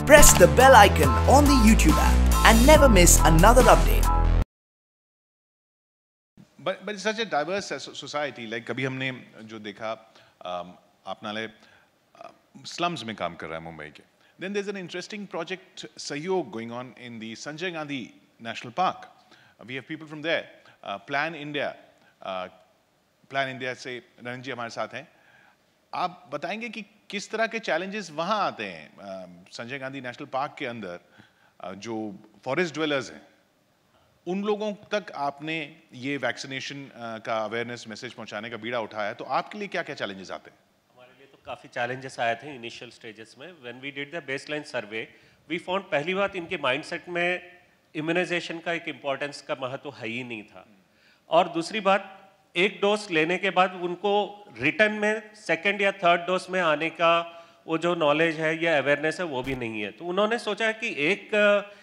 Press the bell icon on the YouTube app and never miss another update. But it's such a diverse society. Like कभी हमने जो देखा आपनाले slums में काम कर रहा है मुंबई के. Then there's an interesting project Sahyog going on in the Sanjay Gandhi National Park. We have people from there. Plan India से रंजन जी हमारे साथ हैं. आप बताएंगे कि किस तरह के challenges वहाँ आते हैं संजय गांधी नेशनल पार्क के अंदर जो फॉरेस्ट ड्वेलर्स हैं उन लोगों तक आपने ये वैक्सीनेशन का अवेयरनेस मैसेज पहुंचाने का बीड़ा उठाया तो आपके लिए क्या-क्या चैलेंजेस आते हैं? हमारे लिए तो काफ़ी चैलेंजेस आए थे इनिशियल स्टेजेस में. When we did the baseline survey we found पहली बात इनके माइंडसेट में इम्यूनाइजेशन का एक इम्पोर्टेंस का महत्व है ही नहीं था. और दूसरी बात एक डोज लेने के बाद उनको रिटर्न में सेकेंड या थर्ड डोज में आने का वो जो नॉलेज है या अवेयरनेस है वो भी नहीं है. तो उन्होंने सोचा कि एक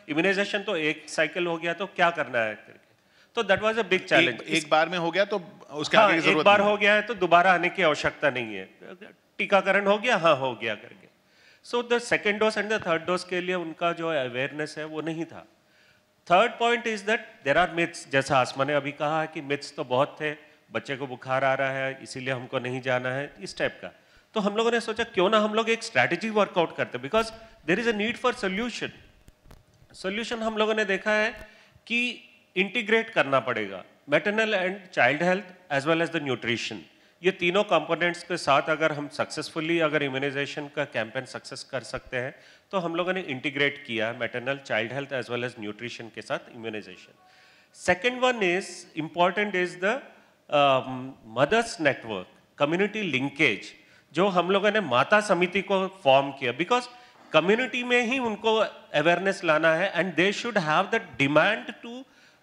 इम्यूनाइजेशन तो एक साइकिल हो गया तो क्या करना है करके. तो that was a big challenge. एक बार में हो गया तो उसके आगे की जरूरत एक बार हो गया है तो दोबारा आने की आवश्यकता नहीं है. टीकाकरण हो गया, हाँ हो गया करके. So the second dose and the third dose के लिए उनका जो अवेयरनेस है वो नहीं था. Third point is that there are myths. जैसा आसमा ने अभी कहा है कि मिथ्स तो बहुत थे. बच्चे को बुखार आ रहा है इसीलिए हमको नहीं जाना है, इस टाइप का. तो हम लोगों ने सोचा क्यों ना हम लोग एक स्ट्रैटेजी वर्कआउट करते, because there is a need for solution. Solution हम लोगों ने देखा है कि इंटीग्रेट करना पड़ेगा maternal and child health as well as the nutrition. ये तीनों कंपोनेंट्स के साथ अगर हम सक्सेसफुली अगर इम्यूनाइजेशन का कैंपेन सक्सेस कर सकते हैं तो हम लोगों ने इंटीग्रेट किया maternal child health as well as nutrition के साथ immunisation. Second one is important is the mothers network community linkage जो हम लोगों ने माता समिति को फॉर्म किया. बिकॉज कम्युनिटी में ही उनको अवेयरनेस लाना है and they should have the demand to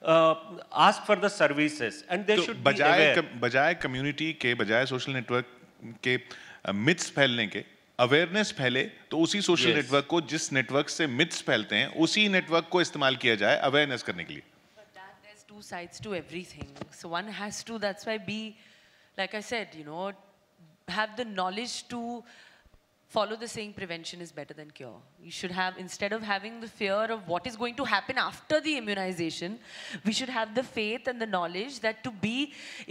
ask for the services and they should बजाय कम्युनिटी के बजाय सोशल नेटवर्क के मिथ्स फैलने के अवेयरनेस फैले तो उसी सोशल नेटवर्क को जिस नेटवर्क से मिथ्स फैलते हैं उसी नेटवर्क को इस्तेमाल किया जाए अवेयरनेस करने के लिए. Two sides to everything. So one has to, that's why be, like I said, you know, have the knowledge to follow the saying prevention is better than cure. You should have, instead of having the fear of what is going to happen after the immunization, we should have the faith and the knowledge that to be,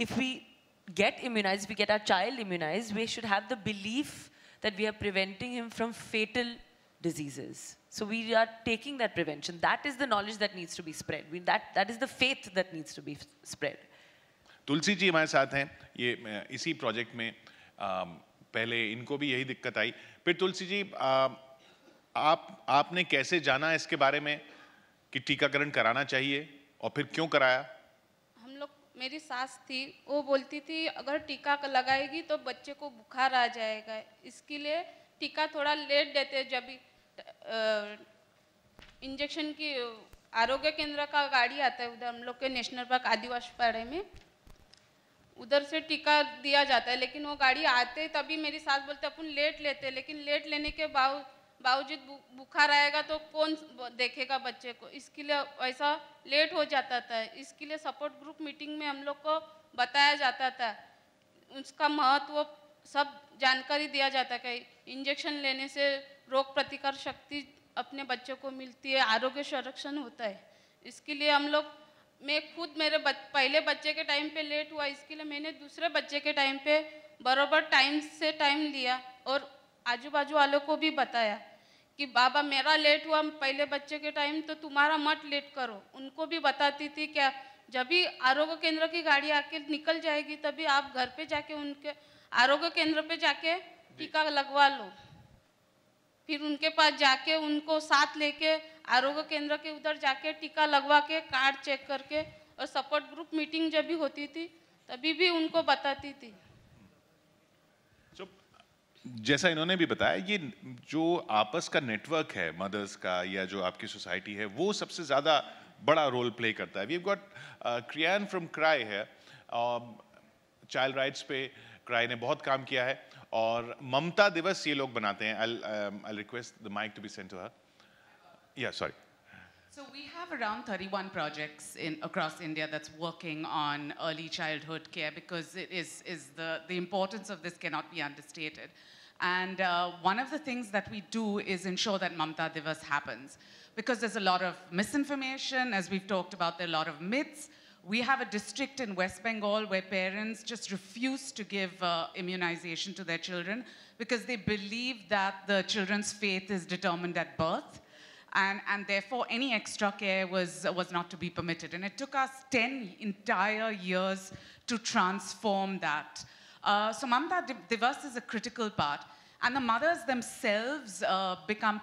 if we get immunized, we get our child immunized, we should have the belief that we are preventing him from fatal diseases. So we are taking that prevention. That is the knowledge that needs to be spread. That is the faith that needs to be spread. Tulsi ji हमारे साथ हैं. ये इसी project में पहले इनको भी यही दिक्कत आई. फिर तुलसी जी आपने कैसे जाना इसके बारे में कि टीकाकरण कराना चाहिए और फिर क्यों कराया? हम लोग, मेरी सास थी वो बोलती थी अगर टीका लगाएगी तो बच्चे को बुखार आ जाएगा, इसके लिए टीका थोड़ा लेट देते. जब इंजेक्शन की आरोग्य केंद्र का गाड़ी आता है उधर हम लोग के नेशनल पार्क आदिवासी पाड़े में, उधर से टीका दिया जाता है. लेकिन वो गाड़ी आते तभी मेरी सास बोलते अपन लेट लेते, लेकिन लेट लेने के बावजूद बुखार आएगा तो कौन देखेगा बच्चे को, इसके लिए ऐसा लेट हो जाता था. इसके लिए सपोर्ट ग्रुप मीटिंग में हम लोग को बताया जाता था, उसका महत्व सब जानकारी दिया जाता है कि इंजेक्शन लेने से रोग प्रतिकार शक्ति अपने बच्चों को मिलती है, आरोग्य संरक्षण होता है. इसके लिए हम लोग, मैं खुद मेरे पहले बच्चे के टाइम पे लेट हुआ, इसके लिए मैंने दूसरे बच्चे के टाइम पे बराबर टाइम लिया और आजू बाजू वालों को भी बताया कि बाबा मेरा लेट हुआ पहले बच्चे के टाइम तो तुम्हारा मत लेट करो. उनको भी बताती थी क्या जब भी आरोग्य केंद्र की गाड़ी आके निकल जाएगी तभी आप घर पे जाके उनके आरोग्य केंद्र पे जाके टीका लगवा लो. फिर उनके पास जाके उनको साथ लेके आरोग्य केंद्र के उधर जाके टीका लगवा के कार्ड चेक करके और सपोर्ट ग्रुप मीटिंग जब भी होती थी तभी भी उनको बताती थी. जैसा इन्होंने भी बताया ये जो आपस का नेटवर्क है मदर्स का या जो आपकी सोसाइटी है वो सबसे ज़्यादा बड़ा रोल प्ले करता है. वी हैव गॉट क्रियान फ्रॉम क्राई है, चाइल्ड राइट्स पे क्राई ने बहुत काम किया है और ममता दिवस ये लोग बनाते हैं. I'll request the mic to be sent to her. Yeah, sorry. So we have around 31 projects across India that's working on early childhood care because it is the importance of this cannot be understated. And one of the things that we do is ensure that Mamta Divas happens. Because there's a lot of misinformation, as we've talked about, there are a lot of myths. We have a district in West Bengal where parents just refuse to give immunization to their children because they believe that the children's fate is determined at birth. And therefore, any extra care was not to be permitted. And it took us 10 entire years to transform that. So Mamta Divas is a critical part. And the mothers themselves become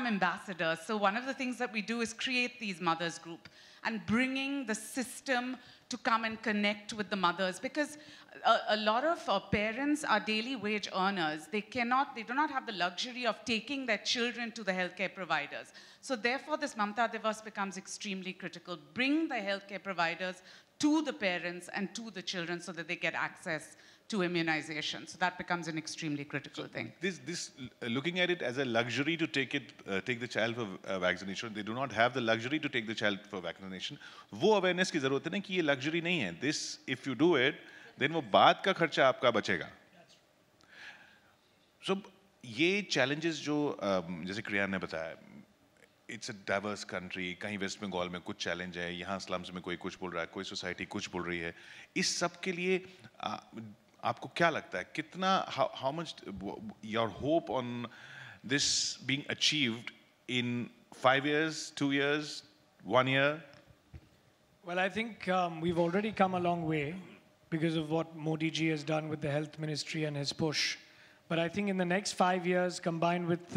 ambassadors. So one of the things that we do is create these mothers group and bringing the system to come and connect with the mothers. Because a lot of parents are daily wage earners. They do not have the luxury of taking their children to the healthcare providers. So therefore, this Mamta Divas becomes extremely critical. Bring the healthcare providers to the parents and to the children so that they get access to immunization. So that becomes an extremely critical thing. Looking at it as a luxury to take the child for vaccination, they do not have the luxury to take the child for vaccination. वो awareness की ज़रूरत है ना कि ये luxury नहीं है. This, if you do it, then वो बाद का खर्चा आपका बचेगा. So ये challenges जो जैसे क्रियान ने बताया, it's a diverse country. कहीं वेस्ट बंगाल में कुछ चैलेंज है, यहाँ स्लम्स में कोई कुछ बोल रहा है, कोई सोसाइटी कुछ बोल रही है. इस सब के लिए आपको क्या लगता है कितना how much your hope on this being achieved in 5 years, 2 years, 1 year? Well, I think we've already come a long way because of what Modi ji has done with the health ministry and his push. But I think in the next 5 years, combined with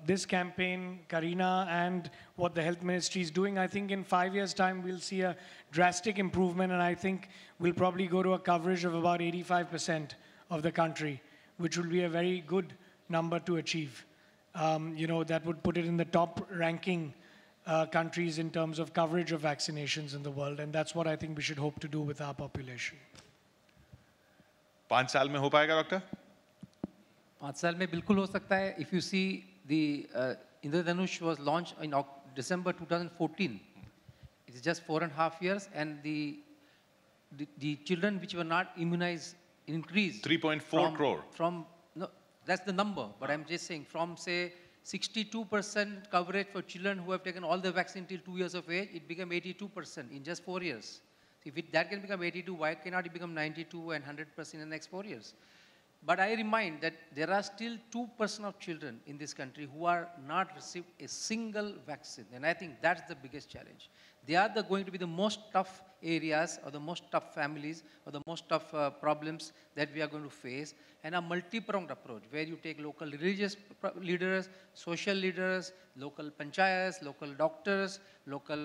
this campaign, Kareena, and what the health ministry is doing, I think in 5 years' time, we'll see a drastic improvement. And I think we'll probably go to a coverage of about 85% of the country, which will be a very good number to achieve. You know, that would put it in the top ranking countries in terms of coverage of vaccinations in the world. And that's what I think we should hope to do with our population. 5 साल में हो पाएगा doctor? 5 साल में बिल्कुल हो सकता है. If you see the Indradhanush was launched in December 2014. It's just 4.5 years, and the children which were not immunized increased. 3.4 crore. No, that's the number. But I'm just saying from say 62% coverage for children who have taken all the vaccine till 2 years of age, it became 82% in just 4 years. If that can become 82, why cannot it become 92 and 100% in the next 4 years? But I remind that there are still 2% of children in this country who are not received a single vaccine. And I think that's the biggest challenge. They are going to be the most tough areas or the most tough families or the most tough problems that we are going to face. And a multi-pronged approach where you take local religious leaders, social leaders, local panchayats, local doctors, local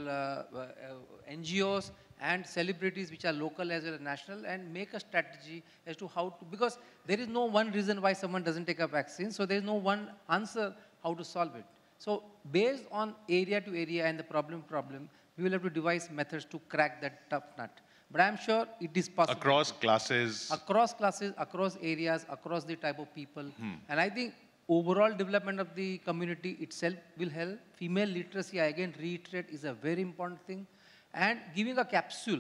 NGOs, and celebrities which are local as well as national, and make a strategy as to how to, because there is no one reason why someone doesn't take a vaccine, so there is no one answer how to solve it. So based on area to area and the problem, we will have to devise methods to crack that tough nut. But I'm sure it is possible. Across classes? Across classes, across areas, across the type of people. And I think overall development of the community itself will help. Female literacy, I again reiterate, is a very important thing. And giving a capsule,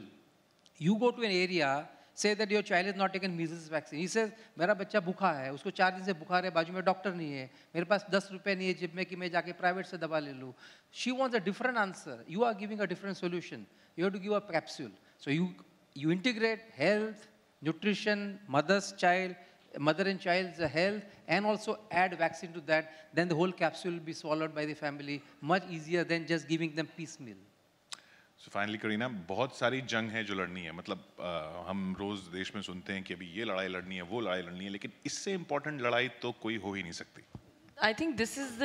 you go to an area, say that your child is not taken measles vaccine. He says, मेरा बच्चा भूखा है, उसको 4 दिन से बुखार है, बाजू में डॉक्टर नहीं है, मेरे पास 10 रुपए नहीं है जेब में कि मैं जाके प्राइवेट से दवा ले लूँ. She wants a different answer. You are giving a different solution. You have to give a capsule. So you integrate health, nutrition, mother and child's health, and also add vaccine to that. Then the whole capsule will be swallowed by the family much easier than just giving them piecemeal. So finally, Kareena, बहुत सारी जंग है जो लड़नी है. मतलब हम रोज देश में सुनते हैं कि अभी ये लड़ाई लड़नी है, वो लड़ाई लड़नी है, लेकिन इससे इम्पोर्टेंट लड़ाई तो कोई हो ही नहीं सकती. I think this is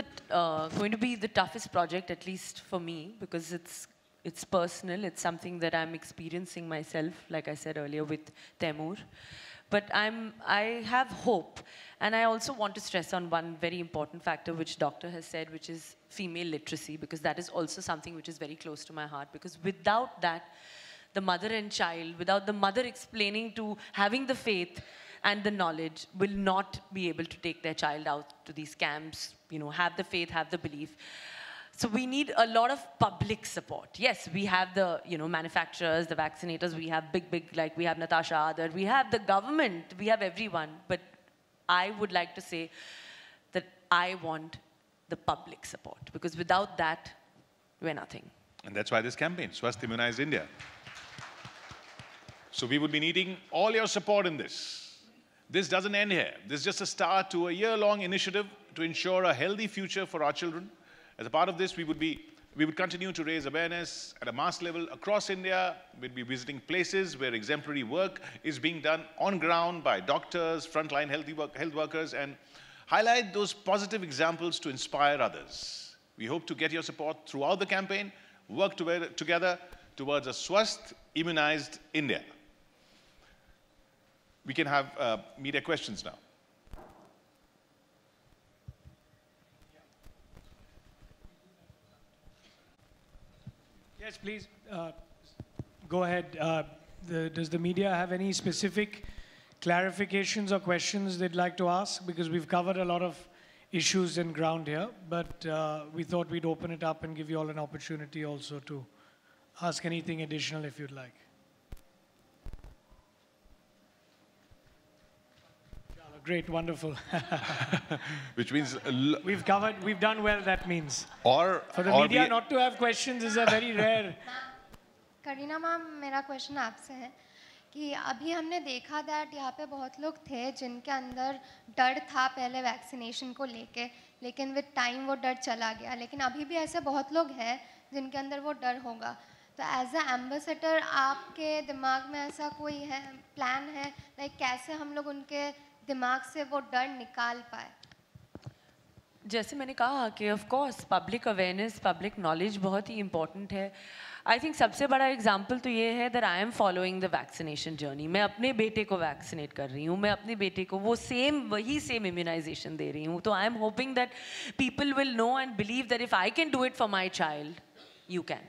going to be the toughest project, at least for me, because it's personal. It's something that I'm experiencing myself, like I said earlier with Taimur. But I have hope, and I also want to stress on one very important factor which Doctor has said, which is female literacy, because that is also something which is very close to my heart, because without that, the mother and child, without the mother explaining to having the faith and the knowledge, will not be able to take their child out to these camps, you know, have the faith, have the belief. So we need a lot of public support. Yes, we have the, you know, manufacturers, the vaccinators, we have big, like we have Natasha Adar, we have the government, we have everyone, but I would like to say that I want the public support, because without that, we're nothing. And that's why this campaign, Swasth Immunized India. So we would be needing all your support in this. This doesn't end here. This is just a start to a year-long initiative to ensure a healthy future for our children. As a part of this, we would continue to raise awareness at a mass level across India. We'll be visiting places where exemplary work is being done on ground by doctors, frontline health workers, and highlight those positive examples to inspire others. We hope to get your support throughout the campaign, work together towards a Swasth Immunized India. We can have media questions now. Yes, please, go ahead. Does the media have any specific clarifications or questions they'd like to ask? Because we've covered a lot of issues in ground here, but we thought we'd open it up and give you all an opportunity also to ask anything additional if you'd like. Great, wonderful. Which means we've done well, that means. For the media not to have questions is a very rare. Kareena ma'am, मेरा question आपसे है कि अभी हमने देखा that यहाँ पे बहुत लोग थे जिनके अंदर डर था पहले वैक्सीनेशन को लेके, लेकिन विद टाइम वो डर चला गया, लेकिन अभी भी ऐसे बहुत लोग हैं जिनके अंदर वो डर होगा. तो एज अ एम्बेसडर आपके दिमाग में ऐसा कोई है प्लान है, लाइक कैसे हम लोग उनके दिमाग से वो डर निकाल पाए? जैसे मैंने कहा कि of course public awareness, public knowledge बहुत ही इम्पॉर्टेंट है. आई थिंक सबसे बड़ा एग्जांपल तो ये है that I am following the vaccination journey. मैं अपने बेटे को वैक्सीनेट कर रही हूँ, मैं अपने बेटे को वही सेम इम्यूनाइजेशन दे रही हूँ. तो I am hoping that people will know and believe that if I can do it for my child, you can.